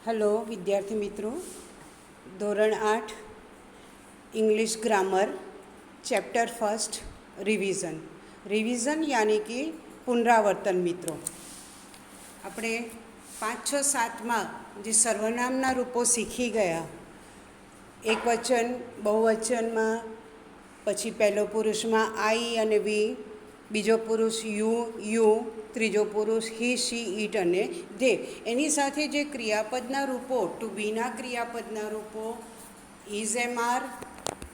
Hello विद्यार्थी मित्रों, धोरण 8 English grammar chapter first revision यानी कि पुनरावर्तन। मित्रों, આપણે 5, 6, 7માં જે સર્વનામના રૂપો શીખી ગયા, એકવચન બહુવચનમાં, પછી પહેલો પુરુષમાં આઈ અને વી, બીજો પુરુષ યુ, ત્રીજો પુરુષ હી, શી, ઈટ અને ધે. એની સાથે જે ક્રિયાપદના રૂપો, ટુ બીના ક્રિયાપદના રૂપો ઇઝ એમ આર,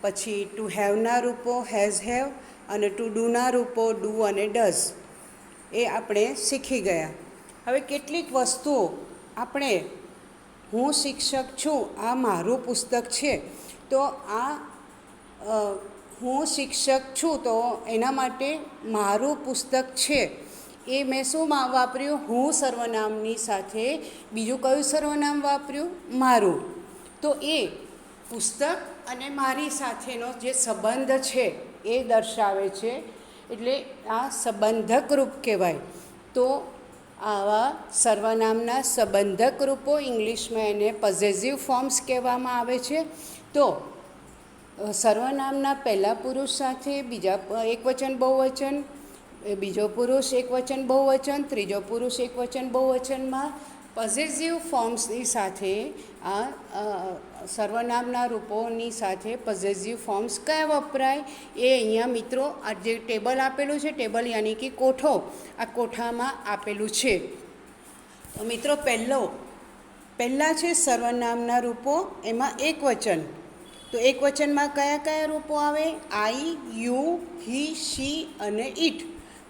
પછી ટુ હેવના રૂપો હેઝ હેવ અને ટુ ડુના રૂપો ડુ અને ડઝ, એ આપણે શીખી ગયા. હવે કેટલીક વસ્તુઓ આપણે, હું શિક્ષક છું, આ મારું પુસ્તક છે, તો આ હું શિક્ષક છું તો એના માટે મારું પુસ્તક છે એ મેં શું વાપર્યું? હું સર્વનામની સાથે બીજું કયું સર્વનામ વાપર્યું? મારું. તો એ પુસ્તક અને મારી સાથેનો જે સંબંધ છે એ દર્શાવે છે, એટલે આ સંબંધક રૂપ કહેવાય. તો આવા સર્વનામના સંબંધક રૂપો ઇંગ્લિશમાં એને પોઝેસિવ ફોર્મ્સ કહેવામાં આવે છે. તો સર્વનામના પહેલા પુરુષ સાથે બીજા એકવચન બહુવચન, બીજો પુરુષ એકવચન બહુવચન, ત્રીજો પુરુષ એકવચન બહુવચનમાં પોઝેસિવ ફોર્મ્સની સાથે આ સર્વનામના રૂપોની સાથે પોઝેસિવ ફોર્મ્સ કયા વપરાય એ અહીંયા મિત્રો આ જે ટેબલ આપેલું છે, ટેબલ યાની કે કોઠો, આ કોઠામાં આપેલું છે. તો મિત્રો પહેલાં છે સર્વનામના રૂપો, એમાં એકવચન. તો એકવચનમાં કયા કયા રૂપો આવે? આઈ, યુ, હી, શી અને ઈટ.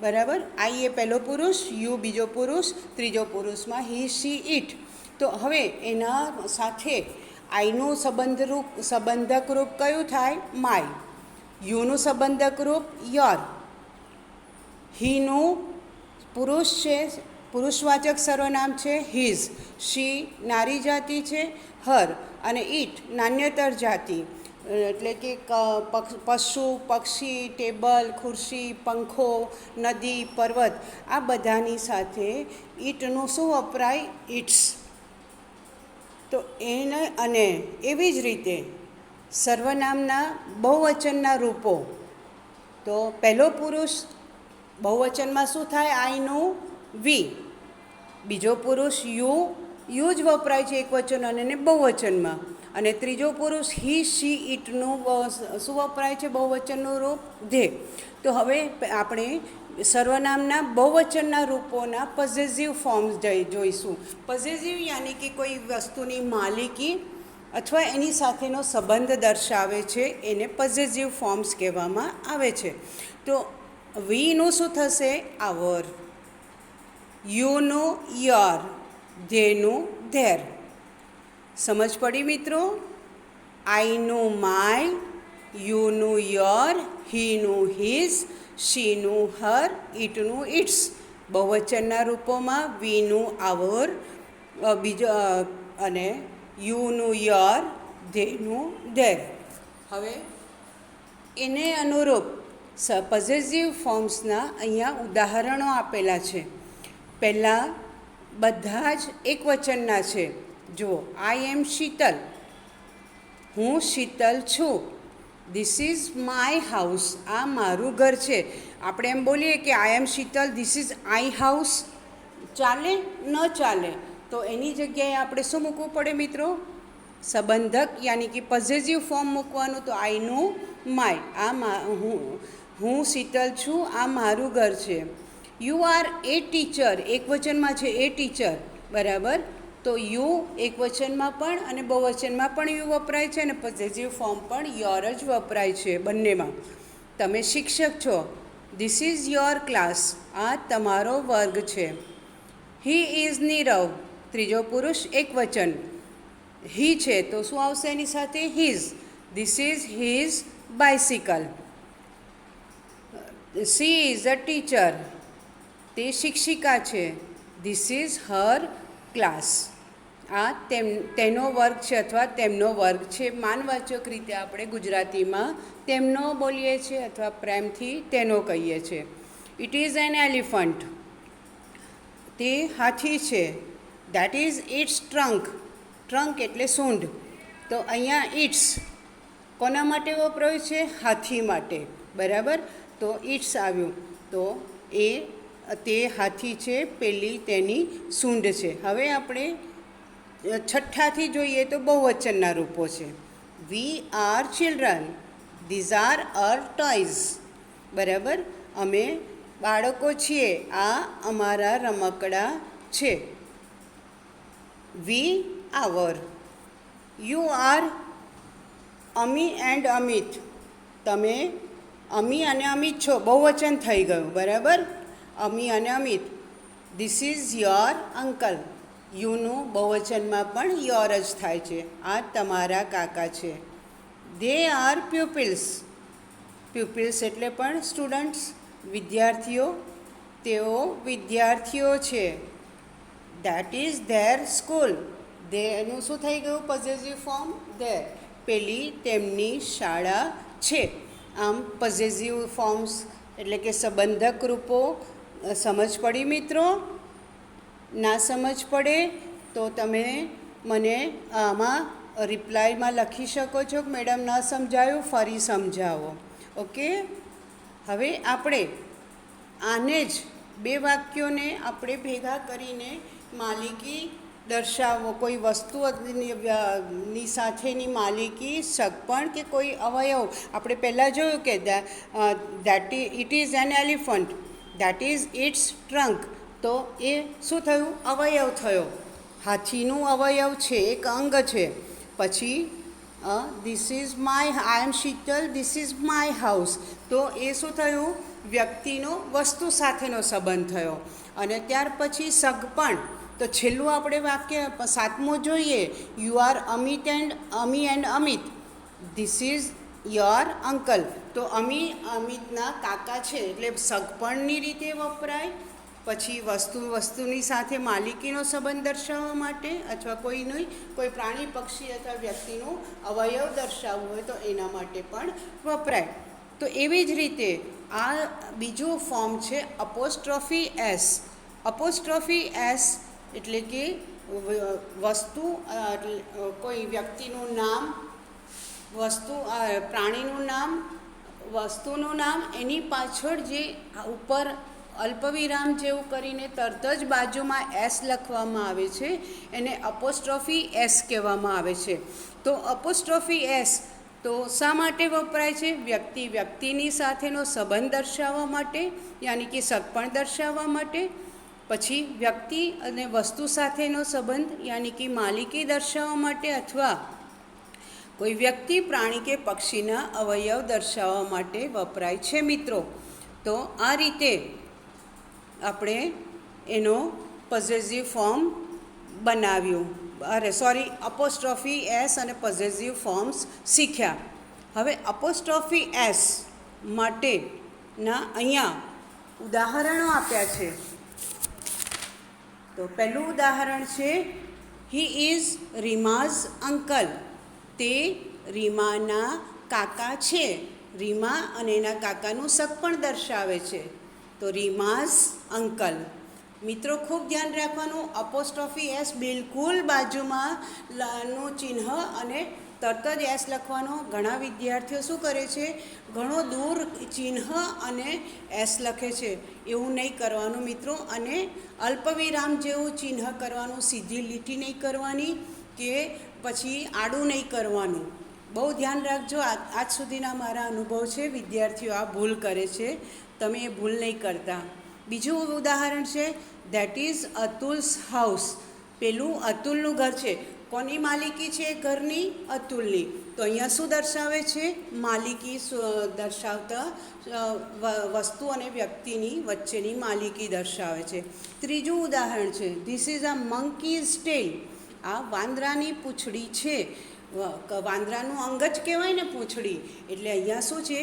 બરાબર. આઈ એ પહેલો પુરુષ, યુ બીજો પુરુષ, ત્રીજો પુરુષમાં હી, શી, ઈટ. તો હવે એના સાથે આઈનું સંબંધક રૂપ કયું થાય? માય. યુનું સંબંધક રૂપ યોર. હીનું પુરુષ છે, પુરુષવાચક સર્વનામ છે હિઝ. શી નારી જાતિ છે, હર. અને ઈટ નાન્યતર જાતિ, એટલે કે પશુ, પક્ષી, ટેબલ, ખુરશી, પંખો, નદી, પર્વત, આ બધાની સાથે ઈટનું શું વપરાય? ઇટ્સ. તો એને અને એવી જ રીતે સર્વનામના બહુવચનના રૂપો. તો પહેલો પુરુષ બહુવચનમાં શું થાય? આઈનું વી. બીજો પુરુષ યુ જ વપરાય છે એકવચન અને બહુવચનમાં. અને ત્રીજો પુરુષ હી, શી, ઈટનું શું વપરાય છે બહુવચનનું રૂપ? ધે. તો હવે આપણે સર્વનામના બહુવચનના રૂપોના પોઝેસિવ ફોર્મ્સ જોઈશું. પોઝેસિવ યાની કે કોઈ વસ્તુની માલિકી અથવા એની સાથેનો સંબંધ દર્શાવે છે, એને પોઝેસિવ ફોર્મ્સ કહેવામાં આવે છે. તો વીનું શું થશે? આવર. યુનું યોર. ધેનું ધેર. સમજ પડી મિત્રો? આઈનું માય, યુનું યોર, હીનું હિઝ, શીનું હર, ઈટનું ઇટ્સ. બહુવચનના રૂપોમાં વીનું આવર, અને યુનું યોર, ધેનું ધેર. હવે એને અનુરૂપ પોઝેસિવ ફોર્મ્સના અહીંયા ઉદાહરણો આપેલા છે. પહેલાં બધા જ એકવચનના છે. જુઓ, આઈ એમ શીતલ, હું શીતલ છું. ધીસ ઇઝ માય હાઉસ, આ મારું ઘર છે. આપણે એમ બોલીએ કે I am Sheetal, this is I house, ચાલે? ન ચાલે. તો એની જગ્યાએ આપણે શું મૂકવું પડે મિત્રો? સંબંધક યાની કે પોઝેસિવ ફોર્મ મૂકવાનું. તો આઈનું માય, આ હું શીતલ છું, આ મારું ઘર છે. યુ આર એ ટીચર, એકવચનમાં છે એ ટીચર. બરાબર. તો યુ એકવચનમાં પણ અને બહુવચનમાં પણ યુ વપરાય છે અને પોઝેસિવ ફોર્મ પણ યોર જ વપરાય છે બંનેમાં. તમે શિક્ષક છો. ધીસ ઇઝ યોર ક્લાસ, આ તમારો વર્ગ છે. હી ઇઝ નીરવ, ત્રીજો પુરુષ એકવચન. હી છે તો શું આવશે એની સાથે? His. This is his bicycle. She is a teacher, તે શિક્ષિકા છે. ધીસ ઇઝ હર ક્લાસ, આ તેનો વર્ગ છે અથવા તેમનો વર્ગ છે. માનવાચક રીતે આપણે ગુજરાતીમાં તેમનો બોલીએ છીએ અથવા પ્રેમથી તેનો કહીએ છીએ. ઇટ ઇઝ એન એલિફન્ટ, તે હાથી છે. દેટ ઇઝ ઇટ્સ ટ્રંક, ટ્રંક એટલે સૂંઢ. તો અહીંયા ઇટ્સ કોના માટે વપરાયું છે? હાથી માટે, બરાબર. તો ઇટ્સ આવ્યું, તો એ તે હાથી છે, પેલી તેની સૂંઢ છે. હવે આપણે છઠ્ઠાથી જોઈએ તો બહુવચનના રૂપો છે. We are children, these are our toys, બરાબર. અમે બાળકો છીએ, આ અમારા રમકડા છે. We our. You are Ami and Amit, તમે અમી અને અમિત છો, બહુવચન થઈ ગયું, બરાબર. અમી અને Amit. This is your uncle, યુનું બહુવચનમાં પણ યોર જ થાય છે, આ તમારા કાકા છે. દે આર પ્યુપિલ્સ, પ્યુપિલ્સ એટલે પણ સ્ટુડન્ટ્સ, વિદ્યાર્થીઓ, તેઓ વિદ્યાર્થીઓ છે. ધેટ ઇઝ ધેર સ્કૂલ, એનું શું થઈ ગયું પોઝેસિવ ફોર્મ? ધેર, પેલી તેમની શાળા છે. આમ પોઝેસિવ ફોર્મ્સ એટલે કે સંબંધક રૂપો સમજ પડી મિત્રો? ના સમજ પડે તો તમે મને આમાં રિપ્લાયમાં લખી શકો છો કે મેડમ ન સમજાયું, ફરી સમજાવો. ઓકે. હવે આપણે આને જ બે વાક્યોને આપણે ભેગા કરીને માલિકી દર્શાવો, કોઈ વસ્તુની સાથેની માલિકી, સગપણ કે કોઈ અવયવ. આપણે પહેલાં જોયું કે it is an elephant, that is its trunk. તો એ શું થયું? અવયવ થયો. હાથીનું અવયવ છે, એક અંગ છે. પછી this is my, I am Sheetal, this is my house. તો એ શું થયું? વ્યક્તિનો વસ્તુ સાથેનો સંબંધ થયો. અને ત્યાર પછી સગપણ. તો છેલ્લું આપણે વાક્ય સાતમું જોઈએ. You are Ami and Amit, this is your uncle. તો અમિતના કાકા છે, એટલે સગપણની રીતે વપરાય. પછી વસ્તુની સાથે માલિકીનો સંબંધ દર્શાવવા માટે, અથવા કોઈ પ્રાણી, પક્ષી અથવા વ્યક્તિનું અવયવ દર્શાવવું હોય તો એના માટે પણ વપરાય. તો એવી જ રીતે આ બીજું ફોર્મ છે અપોસ્ટ્રોફી એસ. અપોસ્ટ્રોફી એસ એટલે કે વસ્તુ, કોઈ વ્યક્તિનું નામ, પ્રાણીનું નામ, વસ્તુનું નામ, એની પાછળ જે ઉપર અલ્પવિરામ જેવું કરીને તરત જ બાજુમાં એસ લખવામાં આવે છે, એને અપોસ્ટ્રોફી એસ કહેવામાં આવે છે. તો અપોસ્ટ્રોફી એસ તો શા માટે વપરાય છે? વ્યક્તિની સાથેનો સંબંધ દર્શાવવા માટે, યાની કે સગપણ દર્શાવવા માટે. પછી વ્યક્તિ અને વસ્તુ સાથેનો સંબંધ યાની કે માલિકી દર્શાવવા માટે, અથવા કોઈ વ્યક્તિ, પ્રાણી કે પક્ષીના અવયવ દર્શાવવા માટે વપરાય છે મિત્રો. તો આ રીતે આપણે એનો પોઝેસિવ ફોર્મ બનાવ્યું. અપોસ્ટ્રોફી એસ અને પોઝેસિવ ફોર્મ્સ શીખ્યા. હવે અપોસ્ટ્રોફી એસ માટેના અહીંયા ઉદાહરણો આપ્યા છે. તો પહેલું ઉદાહરણ છે, હી ઇઝ રીમાઝ અંકલ, તે રીમાના કાકા છે. રીમા અને એના કાકાનું સગપણ દર્શાવે છે. તો રીમાઝ અંકલ. મિત્રો ખૂબ ધ્યાન રાખવાનું, અપોસ્ટ્રોફી એસ બિલકુલ બાજુમાં નું ચિહ્ન અને તરત જ એસ લખવાનો. ઘણા વિદ્યાર્થીઓ શું કરે છે? ઘણો દૂર ચિહ્ન અને એસ લખે છે. એવું નહીં કરવાનું મિત્રો. અને અલ્પવિરામ જેવું ચિહ્ન કરવાનું, સીધી લીટી નહીં કરવાની કે પછી આડું નહીં કરવાનું. બહુ ધ્યાન રાખજો. આજ સુધીના મારા અનુભવ છે, વિદ્યાર્થીઓ આ ભૂલ કરે છે, તમે એ ભૂલ નહીં કરતા. બીજું ઉદાહરણ છે, ધેટ ઇઝ અતુલ્સ હાઉસ. પેલું અતુલનું ઘર છે. કોની માલિકી છે ઘરની? અતુલની. તો અહીંયા શું દર્શાવે છે? માલિકી દર્શાવતા વસ્તુ અને વ્યક્તિની વચ્ચેની માલિકી દર્શાવે છે. ત્રીજું ઉદાહરણ છે, ધીસ ઇઝ અ મંકીઝ ટેલ. આ વાંદરાની પૂંછડી છે. વાંદરાનું અંગ જ કહેવાય ને પૂંછડી, એટલે અહીંયા શું છે?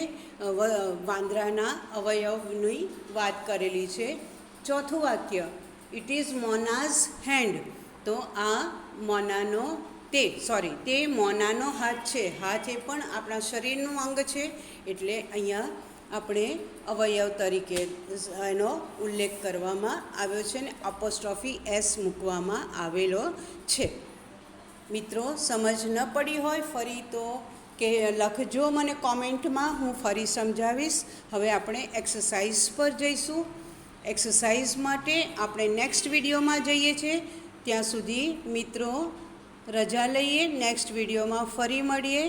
વાંદરાના અવયવની વાત કરેલી છે. ચોથું વાક્ય, ઇટ ઇઝ મોનાઝ હેન્ડ. તો આ તે મોનાનો હાથ છે. હાથ એ પણ આપણા શરીરનું અંગ છે, એટલે અહીંયા આપણે અવયવ તરીકે એનો ઉલ્લેખ કરવામાં આવ્યો છે ને અપોસ્ટ્રોફી એસ મૂકવામાં આવેલો છે. મિત્રો સમજ ન પડી હોય ફરી તો કે લખજો મને કોમેન્ટમાં, હું ફરી સમજાવીશ. હવે આપણે એક્સરસાઇઝ પર જઈશું. એક્સરસાઇઝ માટે આપણે નેક્સ્ટ વિડીયોમાં જઈએ છીએ. ત્યાં સુધી મિત્રો રજા લઈએ. નેક્સ્ટ વિડીયોમાં ફરી મળીએ.